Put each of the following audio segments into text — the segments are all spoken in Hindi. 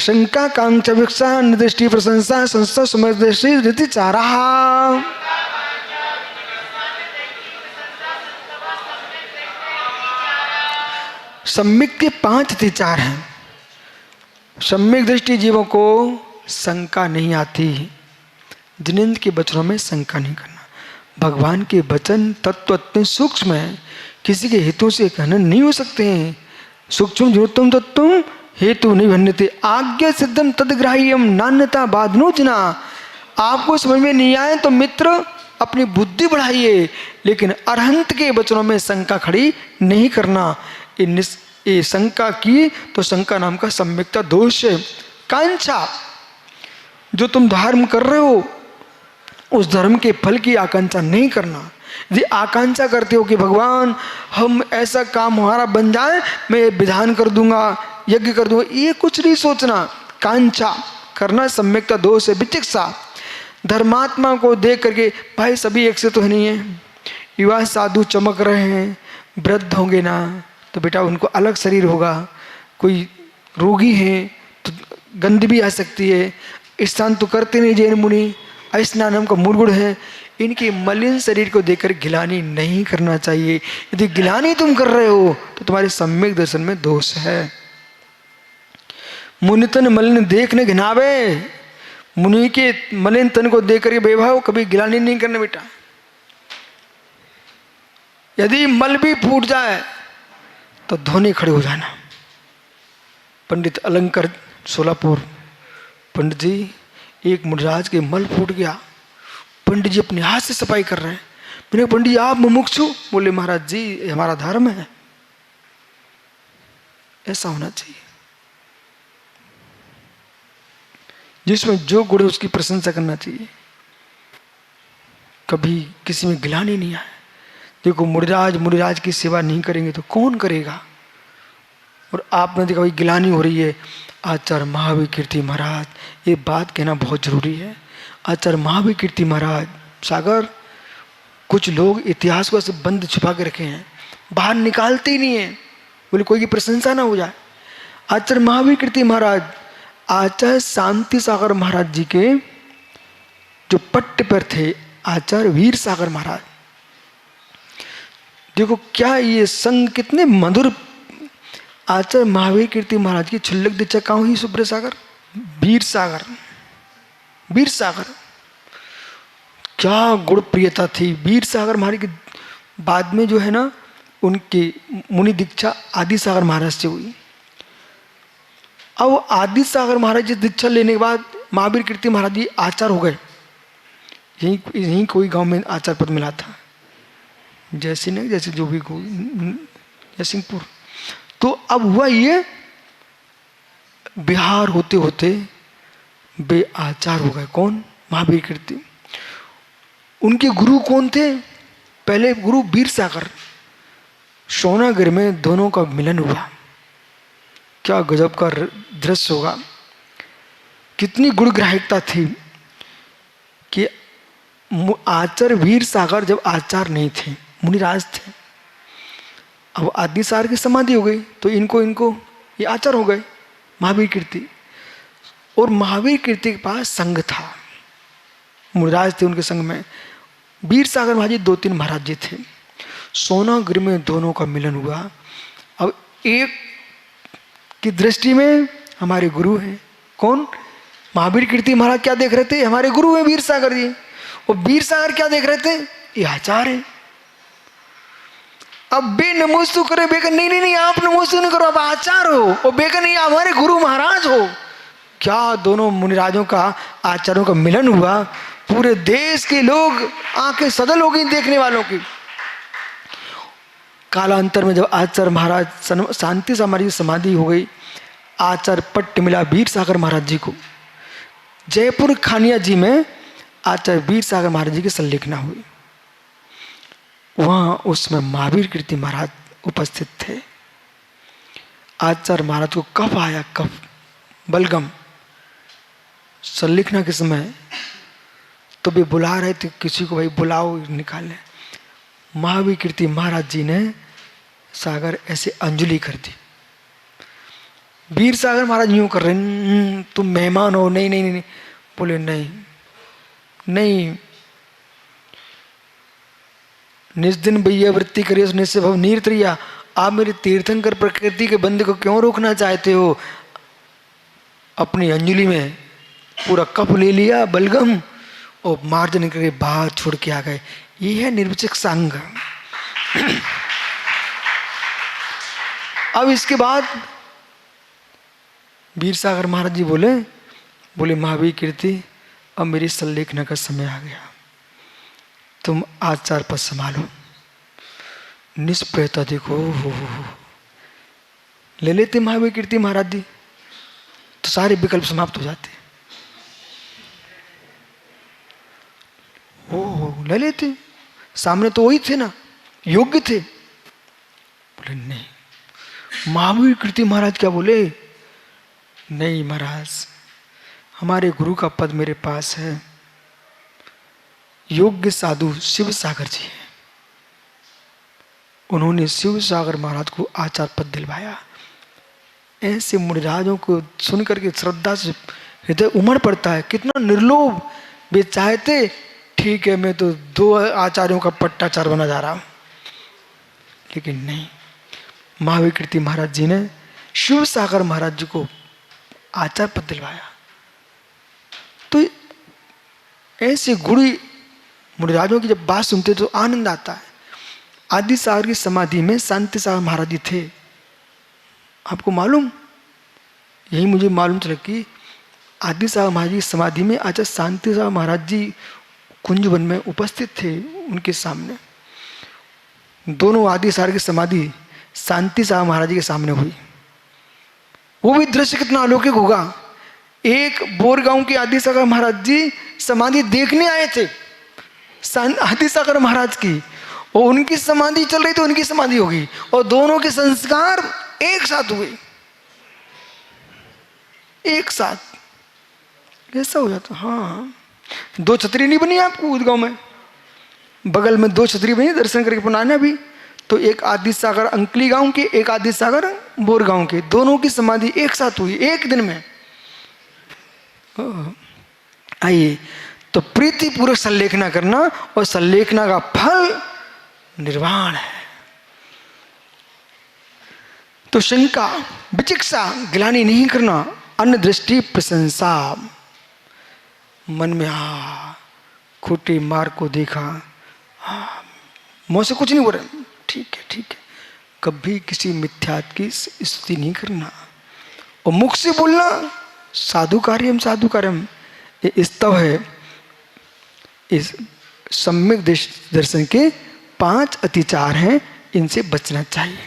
शंका कांक्षा भिक्षा निर्दृष्टि प्रशंसा संस्था समदृष्टि रीति चारा। सम्यक के 5 अतिचार हैं। सम्यक दृष्टि जीवों को शंका नहीं आती, जिनेंद्र के वचनों में शंका नहीं करना। भगवान के वचन तत्व इतने सूक्ष्म है, किसी के हितों से खनन नहीं हो सकते हैं। सूक्ष्म ज्योतम तत्व हेतु नहीं भन्यते आज्ञा सिद्धम तदग्राह्यम नान्यता बाधनोजना। आपको समझ में नहीं आए तो मित्र अपनी बुद्धि बढ़ाइए, लेकिन अरहंत के वचनों में शंका खड़ी नहीं करना। ये शंका की तो शंका नाम का सम्यकता दोष है। कांक्षा, जो तुम धर्म कर रहे हो उस धर्म के फल की आकांक्षा नहीं करना। यदि आकांक्षा करते हो कि भगवान हम ऐसा काम हमारा बन जाए, मैं विधान कर दूंगा, यज्ञ कर दूंगा, ये कुछ नहीं सोचना। कांक्षा करना सम्यकता दोष है। विचिकित्सा, धर्मात्मा को देख करके भाई सभी एक से तो नहीं है, युवा साधु चमक रहे हैं, वृद्ध होंगे ना तो बेटा उनको अलग शरीर होगा, कोई रोगी है तो गंध भी आ सकती है, स्नान तो करते नहीं जैन मुनि, स्नानम का मूल गुण है। इनके मलिन शरीर को देखकर गिलानी नहीं करना चाहिए। यदि गिलानी तुम कर रहे हो तो तुम्हारे सम्यक दर्शन में दोष है। मुनि तन मलिन देखने घिनावे, मुनि के मलिन तन को देख करके बेभाव कभी गिलानी नहीं करना बेटा। यदि मल भी फूट जाए तो धोने खड़े हो जाना। पंडित अलंकर सोलापुर, पंडित जी एक मुनिराज के मल फूट गया, पंडित जी अपने हाथ से सफाई कर रहे हैं। मैंने पंडित जी आप मुमुक्षु? बोले महाराज जी हमारा धर्म है, ऐसा होना चाहिए। जिसमें जो गुण है उसकी प्रशंसा करना चाहिए, कभी किसी में गिलानी नहीं आए। देखो मुनिराज की सेवा नहीं करेंगे तो कौन करेगा। और आपने देखा भाई गिलानी हो रही है। आचार्य महावीर कीर्ति महाराज, ये बात कहना बहुत जरूरी है। आचार्य महावीर कीर्ति महाराज सागर, कुछ लोग इतिहास को ऐसे बंद छुपा के रखे हैं, बाहर निकालते ही नहीं है, बोले कोई की प्रशंसा ना हो जाए। आचार्य महावीर कीर्ति महाराज आचार्य शांति सागर महाराज जी के जो पट्ट पर थे, आचार्य वीर सागर महाराज। देखो क्या ये संग कितने मधुर। आचार्य महावीर कीर्ति महाराज की छुल्लक दीक्षा कहाँ हुई? सुब्रत सागर, वीर सागर, वीर सागर। क्या गुण प्रियता थी वीर सागर महाराज की। बाद में जो है ना उनकी मुनि दीक्षा आदि सागर महाराज से हुई। अब आदि सागर महाराज जी दीक्षा लेने के बाद महावीर कीर्ति महाराज जी आचार्य हो गए। यहीं कोई गांव में आचार्य पद मिला था, जैसे जो भी जयसिंहपुर। तो अब हुआ ये, बिहार होते होते वे आचार्य हो गए। कौन? महावीर कीर्ति। उनके गुरु कौन थे? पहले गुरु वीर सागर। सोनागिर में दोनों का मिलन हुआ, क्या गजब का दृश्य होगा। कितनी गुणग्राहिकता थी कि आचार्य वीर सागर जब आचार्य नहीं थे, मुनिराज थे। अब आदि सागर की समाधि हो गई तो इनको ये आचार्य हो गए महावीर कीर्ति। और महावीर कीर्ति के पास संघ था, मुनिराज थे उनके संग में। वीर सागर महाराज जी 2-3 महाराज जी थे। सोनागिर में दोनों का मिलन हुआ। अब एक की दृष्टि में हमारे गुरु हैं। कौन? महावीर कीर्ति महाराज क्या देख रहे थे? हमारे गुरु हैं वीर सागर जी। और वीर सागर क्या देख रहे थे? ये आचार्य है। अब बे नमोस्तु करे, बेकर नहीं आप नमोस्तु नहीं करो, आप आचार्य हो। और बेकर नहीं हमारे गुरु महाराज हो। क्या दोनों मुनिराजों का, आचार्यों का मिलन हुआ। पूरे देश के लोग आंखें सदल हो गई देखने वालों की। कालांतर में जब आचार्य महाराज शांति समाधि समाधि हो गई, आचार्य पट्ट मिला वीर सागर महाराज जी को। जयपुर खानिया जी में आचार्य वीर सागर महाराज जी की संलेखना हुई। वहां उसमें महावीर कीर्ति महाराज उपस्थित थे। आचार्य महाराज को कफ आया, कफ बलगम। संलेखना के समय तो भी बुला रहे थे किसी को, भाई बुलाओ निकाले। महावीर कीर्ति महाराज जी ने सागर ऐसे अंजलि कर दी। वीर सागर महाराज यूं कर रहे हैं, तुम मेहमान हो, नहीं नहीं नहीं, नहीं। बोले नहीं नहीं, निज दिन भैया वृत्ति करिए निश्चय भव नीरत्रिया। आप मेरे तीर्थंकर प्रकृति के बंद को क्यों रोकना चाहते हो? अपनी अंजलि में पूरा कप ले लिया बलगम और मार्जन करके बाहर छोड़ के आ गए। ये है निर्विचक संग। अब इसके बाद वीर सागर महाराज जी बोले महावीर कीर्ति, अब मेरी संलेखना का समय आ गया, तुम आचार पद संभालो। निष्प्रयता देखो हो। ले लेते महावीर कीर्ति महाराज जी तो सारे विकल्प समाप्त हो जाते। हो ले लेते, सामने तो वही थे ना, योग्य थे। बोले नहीं। महावीर कीर्ति महाराज क्या बोले? नहीं महाराज, हमारे गुरु का पद मेरे पास है, योग्य साधु शिव सागर जी हैं, उन्होंने शिव सागर महाराज को आचार पद दिलवाया। ऐसे मुनिराजों को सुनकर के श्रद्धा से हृदय उमड़ पड़ता है। कितना निर्लोभ, वे चाहते ठीक है मैं तो 2 आचार्यों का पट्टाचार बना जा रहा हूं, लेकिन नहीं, महावीर कीर्ति महाराज जी ने शिव सागर महाराज जी को आचार पद दिलवाया। तो ऐसे गुरु मुनिराजों की जब बात सुनते तो आनंद आता है। आदि सागर की समाधि में शांति सागर महाराज जी थे, आपको मालूम? यही मुझे मालूम चला कि आदि सागर महाराज की समाधि में आचार्य शांति सागर महाराज जी कुंजवन में उपस्थित थे। उनके सामने दोनों आदि सागर की समाधि शांति सागर महाराज जी के सामने हुई। वो भी दृश्य कितना अलौकिक होगा। एक बोरगांव के आदि सागर महाराज जी समाधि देखने आए थे आदि सागर महाराज की, और उनकी समाधि चल रही तो उनकी समाधि होगी, और दोनों के संस्कार एक साथ हुए, एक साथ। ऐसा हो जाता। हाँ, 2 छतरी नहीं बनी आपको उदगांव में, बगल में 2 छतरी बनी दर्शन करके पुनाना भी। तो एक आदि सागर अंकली गांव के, एक आदि सागर बोरगांव के, दोनों की समाधि एक साथ हुई एक दिन में। आइए, तो प्रीति पूर्वक संलेखना करना, और संलेखना का फल निर्वाण है। तो शंका, विचिकित्सा, गिलानी नहीं करना, अन्य दृष्टि प्रशंसा। मन में खोटे मार्ग को देखा, मुँह से कुछ नहीं बोल रहे, ठीक है ठीक है, कभी किसी मिथ्यात की स्तुति नहीं करना, और मुख से बोलना साधु कार्यम साधु कार्यम, ये स्तव है। इस सम्यक दर्शन के 5 अतिचार हैं, इनसे बचना चाहिए।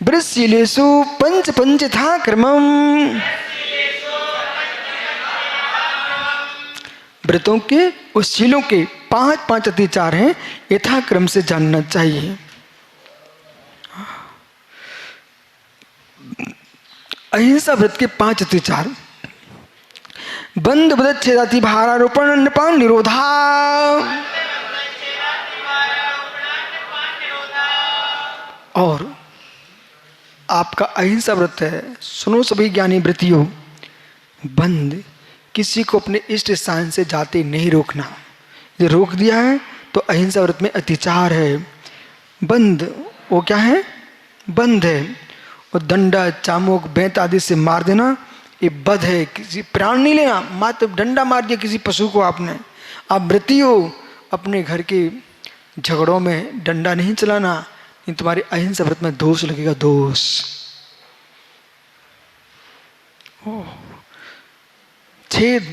वृषशीलेषु पंच पंच था क्रमम, व्रतों के उस शीलों के 5 अतिचार हैं, यथाक्रम से जानना चाहिए। अहिंसा व्रत के 5 अतिचार: बंध बदत छेदाति भारारोपण अन्नपान निरोधा। और आपका अहिंसा व्रत है, सुनो सभी ज्ञानी व्रतियों, बंध, किसी को अपने इष्ट स्थान से जाते नहीं रोकना। ये रोक दिया है तो अहिंसा व्रत में अतिचार है। बंध, वो क्या है? बंध है। और दंडा चामुक बेंत आदि से मार देना, ये बध है। किसी प्राण नहीं लेना, मात्र डंडा मार दिया किसी पशु को आपने। आप व्रती हो, अपने घर के झगड़ों में डंडा नहीं चलाना, नहीं तुम्हारी अहिंसा व्रत में दोष लगेगा, दोष। छेद,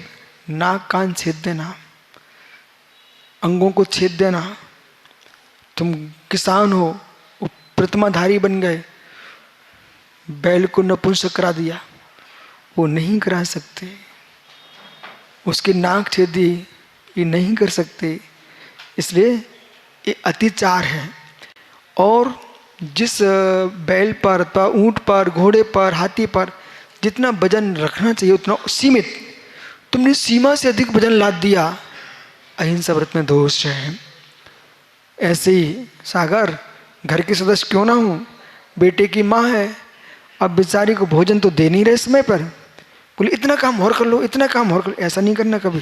नाक कान छेद देना, अंगों को छेद देना। तुम किसान हो, प्रतिमाधारी बन गए, बैल को नपुंसक करा दिया, वो नहीं करा सकते। उसके नाक छेद दी, ये नहीं कर सकते। इसलिए ये अतिचार है। और जिस बैल पर, ऊंट पर, घोड़े पर, हाथी पर जितना वजन रखना चाहिए उतना सीमित, तुमने सीमा से अधिक वजन लाद दिया, अहिंसा व्रत में दोष है। ऐसे ही सागर, घर के सदस्य क्यों ना हो, बेटे की माँ है, अब बेचारी को भोजन तो दे नहीं रहे समय पर, बोले इतना काम और कर लो, इतना काम और कर लो। ऐसा नहीं करना कभी,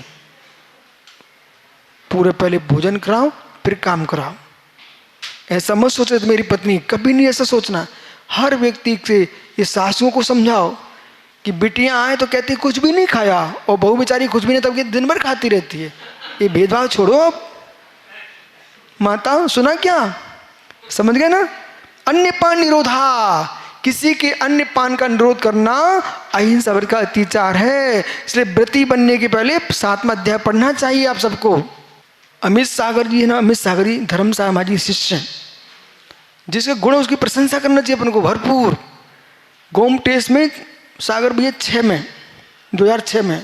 पूरे पहले भोजन कराओ फिर काम कराओ। ऐसा मत सोचो तो मेरी पत्नी, कभी नहीं ऐसा सोचना। हर व्यक्ति से ये सासुओं को समझाओ कि बिटियां आए तो कहती कुछ भी नहीं खाया, और बहू बेचारी कुछ भी नहीं, तब दिन भर खाती रहती है। ये भेदभाव छोड़ो अब। माता सुना क्या, समझ गए ना? अन्य पान निरोधा, किसी के अन्य पान का निरोध करना अहिंसा व्रत का अतिचार है। इसलिए व्रती बनने के पहले 7वां अध्याय पढ़ना चाहिए आप सबको। अमित सागर जी है ना, अमित सागर जी धर्म सामाजिक शिष्य, जिसके गुण उसकी प्रशंसा करना चाहिए अपन को भरपूर। गोम टेस्ट में सागर भैया 2006 में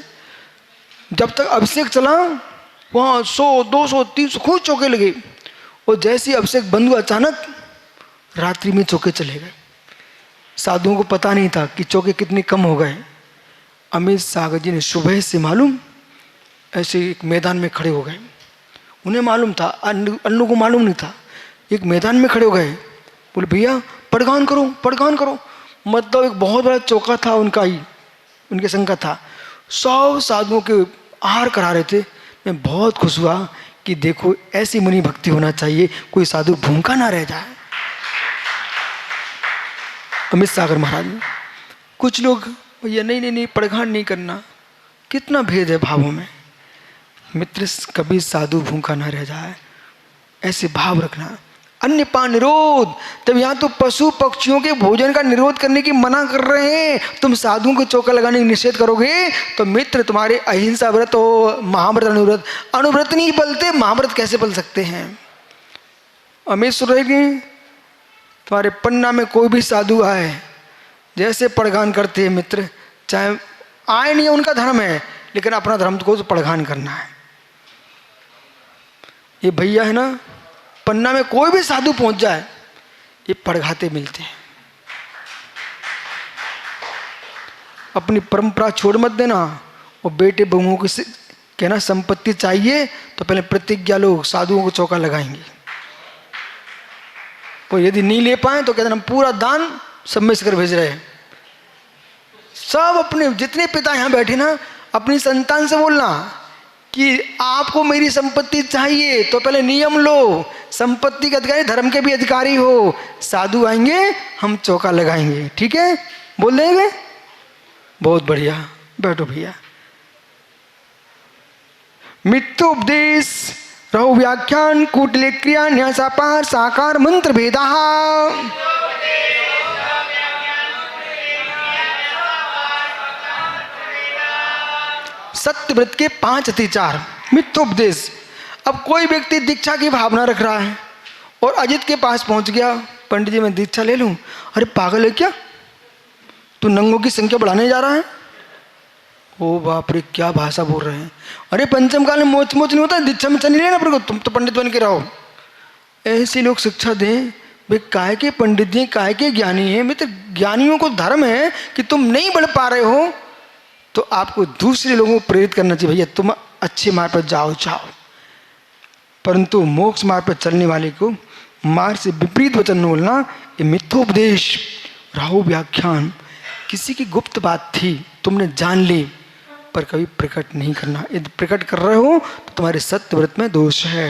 जब तक अभिषेक चला वहाँ 100, 200, 300 खूब चौके लगे, और जैसे ही अभिषेक बंद हुआ अचानक रात्रि में चौके चले गए। साधुओं को पता नहीं था कि चौके कितने कम हो गए। अमित सागर जी ने सुबह से मालूम ऐसे एक मैदान में खड़े हो गए। उन्हें मालूम था, अन्नू को मालूम नहीं था। एक मैदान में खड़े हो गए, बोले भैया पड़गान करो, पड़गान करो। मतलब एक बहुत बड़ा चौका था उनका ही, उनके संग का था। 100 साधुओं के आहार करा रहे थे। मैं बहुत खुश हुआ कि देखो ऐसी मुनि भक्ति होना चाहिए, कोई साधु भूखा ना रह जाए। अमित सागर महाराज ने, कुछ लोग भैया नहीं पड़गान नहीं करना, कितना भेद है भावों में। मित्र कभी साधु भूखा ना रह जाए, ऐसे भाव रखना। अन्य पान निरोध, तब यहाँ तो पशु पक्षियों के भोजन का निरोध करने की मना कर रहे हैं, तुम साधुओं को चौका लगाने की निषेध करोगे तो मित्र तुम्हारे अहिंसा व्रत हो, महाव्रत अनुव्रत, अनुव्रत नहीं पलते, महाव्रत कैसे पल सकते हैं। अमित सुन रहे, तुम्हारे पन्ना में कोई भी साधु आए, जैसे पड़गान करते हैं मित्र, चाहे आए नहीं उनका धर्म है, लेकिन अपना धर्म को तो पड़गान करना है। ये भैया है ना, पन्ना में कोई भी साधु पहुंच जाए, ये पड़घाते मिलते हैं। अपनी परंपरा छोड़ मत देना। और बेटे बहुओं को कहना संपत्ति चाहिए तो पहले प्रतिज्ञा लो, साधुओं को चौका लगाएंगे। और यदि नहीं ले पाए तो कहते हम पूरा दान सब में से कर भेज रहे हैं। सब अपने जितने पिता यहाँ बैठे ना, अपनी संतान से बोलना कि आपको मेरी संपत्ति चाहिए तो पहले नियम लो, संपत्ति के अधिकारी धर्म के भी अधिकारी हो। साधु आएंगे हम चौका लगाएंगे, ठीक है? बोल देंगे, बहुत बढ़िया, बैठो भैया। मित्रोपदेश रहो व्याख्यान कूटले क्रिया न्यासापार साकार मंत्र भेदा। सत्यव्रत के 5 अतिचार। मित्रोपदेश, अब कोई व्यक्ति दीक्षा की भावना रख रहा है और अजित के पास पहुंच गया, पंडित जी मैं दीक्षा ले लूं। अरे पागल है क्या, तू नंगों की संख्या बढ़ाने जा रहा है? ओ बाप रे, क्या भाषा बोल रहे हैं। अरे पंचम काल में मोच नहीं होता, दीक्षा में नहीं लेना पर तुम तो पंडित बन के रहो। ऐसे लोग शिक्षा दें, वे काय के पंडित जी, काय के ज्ञानी हैं। मित्र ज्ञानियों को धर्म है कि तुम नहीं बढ़ पा रहे हो तो आपको दूसरे लोगों को प्रेरित करना चाहिए, भैया तुम अच्छे मार्ग पर जाओ। परंतु मोक्ष मार्ग पर चलने वाले को मार्ग से विपरीत वचन बोलना, ये मिथ्योपदेश राहु व्याख्यान। किसी की गुप्त बात थी, तुमने जान ली, पर कभी प्रकट नहीं करना। यदि प्रकट कर रहे हो तो तुम्हारे सत्यव्रत में दोष है।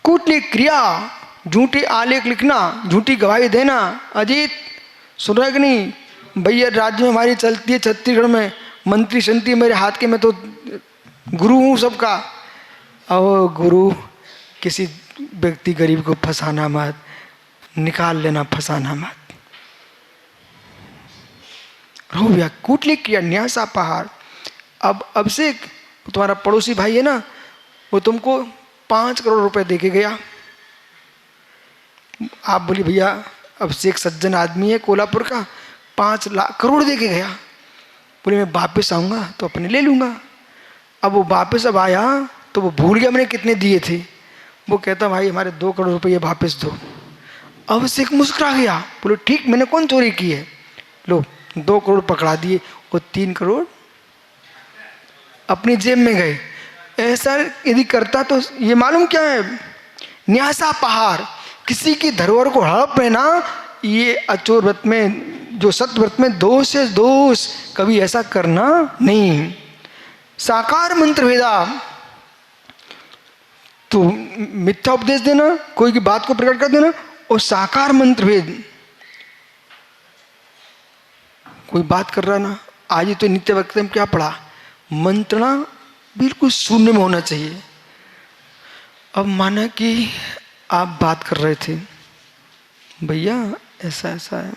कूटली क्रिया, झूठी आलेख लिखना, झूठी गवाही देना। अजीत सुन रहे कि नहीं? भैया राज्य में हमारी चलती है, छत्तीसगढ़ में मंत्री शंत्री मेरे हाथ के, मैं तो गुरु हूँ सबका। और गुरु किसी व्यक्ति गरीब को फंसाना मत, निकाल लेना, फंसाना मत। रोव्या कूटली क्रिया न्यासापहार। अब से तुम्हारा पड़ोसी भाई है ना, वो तुमको 5 करोड़ रुपए दे के गया। आप बोली भैया अब से एक सज्जन आदमी है कोल्हापुर का, 5 करोड़ दे के गया। बोले मैं वापस आऊँगा तो अपने ले लूँगा। अब वो वापस अब आया तो वो भूल गया मैंने कितने दिए थे। वो कहता भाई हमारे 2 करोड़ रुपये वापस दो। अब से एक मुस्कुरा गया, बोले ठीक, मैंने कौन चोरी की है, लो 2 करोड़ पकड़ा दिए और 3 करोड़ अपनी जेब में गए। ऐसा यदि करता तो ये मालूम क्या है, न्यासा पहाड़। किसी की धरोहर को हड़प लेना ये अचोर व्रत में, जो सत्य व्रत में दोष है, दोष कभी ऐसा करना नहीं। साकार मंत्र भेदा, तो मिथ्या उपदेश देना, कोई की बात को प्रकट कर देना, और साकार मंत्र भेद, कोई बात कर रहा ना, आज ही तो नित्य वक्त में क्या पढ़ा, मंत्रणा बिल्कुल शून्य में होना चाहिए। अब माना कि आप बात कर रहे थे, भैया ऐसा ऐसा है,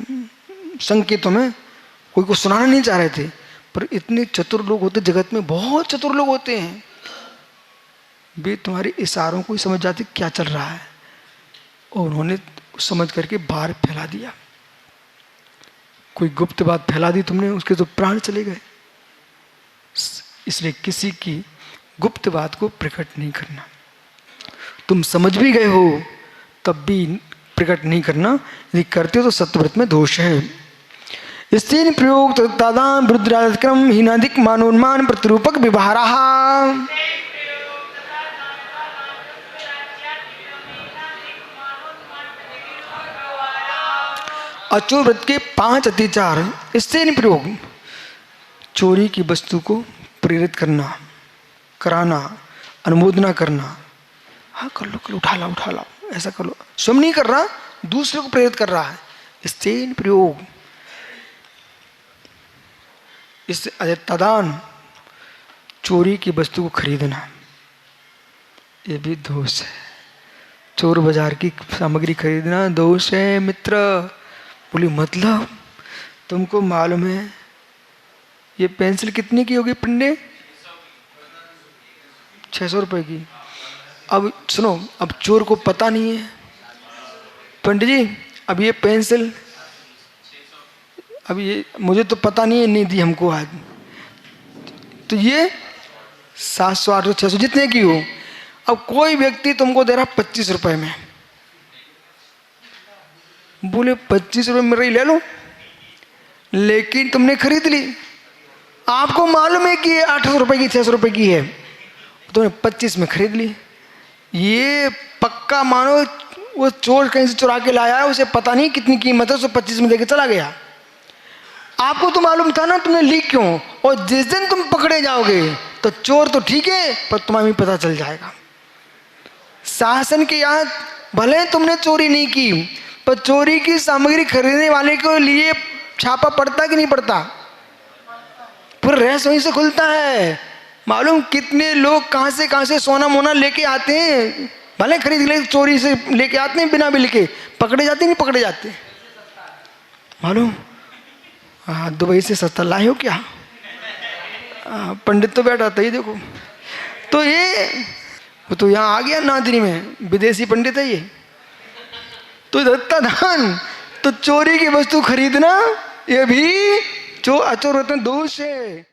संकेतों में कोई को सुनाना नहीं चाह रहे थे, पर इतने चतुर लोग होते जगत में, बहुत चतुर लोग होते हैं, वे तुम्हारे इशारों को ही समझ जाते क्या चल रहा है, और उन्होंने समझ करके बाहर फैला दिया। कोई गुप्त बात फैला दी तुमने, उसके तो प्राण चले गए। इसलिए किसी की गुप्त बात को प्रकट नहीं करना। तुम समझ भी गए हो तब भी प्रकट नहीं करना, यदि करते हो तो सत्यव्रत में दोष है। स्त्रीन प्रयोग तदाम रुद्राक्रम हीनाधिक मानोन्मान प्रतिरूपक व्यवहारा। अचोर व्रत के 5 अत्याचार। स्त्रीन प्रयोग, चोरी की वस्तु को प्रेरित करना, कराना, अनुमोदना करना, हाँ कर लो, उठा लो, ऐसा कर लो, स्वयं नहीं कर रहा, दूसरे को प्रेरित कर रहा है। स्तेन प्रयोग, इस तदान, चोरी की वस्तु को खरीदना, ये भी दोष है। चोर बाजार की सामग्री खरीदना दोष है मित्र। बोली मतलब तुमको मालूम है ये पेंसिल कितने की होगी पंडे? 600 रुपए की। अब सुनो, अब चोर को पता नहीं है, पंडित जी अब ये पेंसिल, अब ये मुझे तो पता नहीं है, नहीं दी हमको आज, तो ये 700 800 600 जितने की हो। अब कोई व्यक्ति तुमको दे रहा 25 रुपए में, बोले 25 रुपए में रही ले लो, लेकिन तुमने खरीद ली। आपको मालूम है कि ये 800 रुपए की 600 रुपए की है, तुमने 25 में खरीद ली। ये पक्का मानो वो चोर कहीं से चुरा के लाया है, उसे पता नहीं कितनी कीमत है, उसे 25 में देके चला गया। आपको तो मालूम था ना, तुमने ली क्यों? और जिस दिन तुम पकड़े जाओगे तो चोर तो ठीक है, पर तुम्हें भी पता चल जाएगा। शासन के यहाँ भले तुमने चोरी नहीं की, पर चोरी की सामग्री खरीदने वाले के लिए छापा पड़ता कि नहीं पड़ता? पूरा रहस्य वहीं से खुलता है। मालूम कितने लोग कहाँ से सोना मोना लेके आते हैं, भले खरीद ले, चोरी से लेके आते हैं, बिना बिल के पकड़े जाते नहीं पकड़े जाते मालूम। हाँ, दुबई से सस्ता लाए हो क्या? पंडित तो बैठा था, ये देखो, तो ये वो तो यहाँ आ गया नादरी में, विदेशी पंडित है ये। तो दत्तादान, तो चोरी की वस्तु खरीदना ये भी अचोर व्रत में दोष है।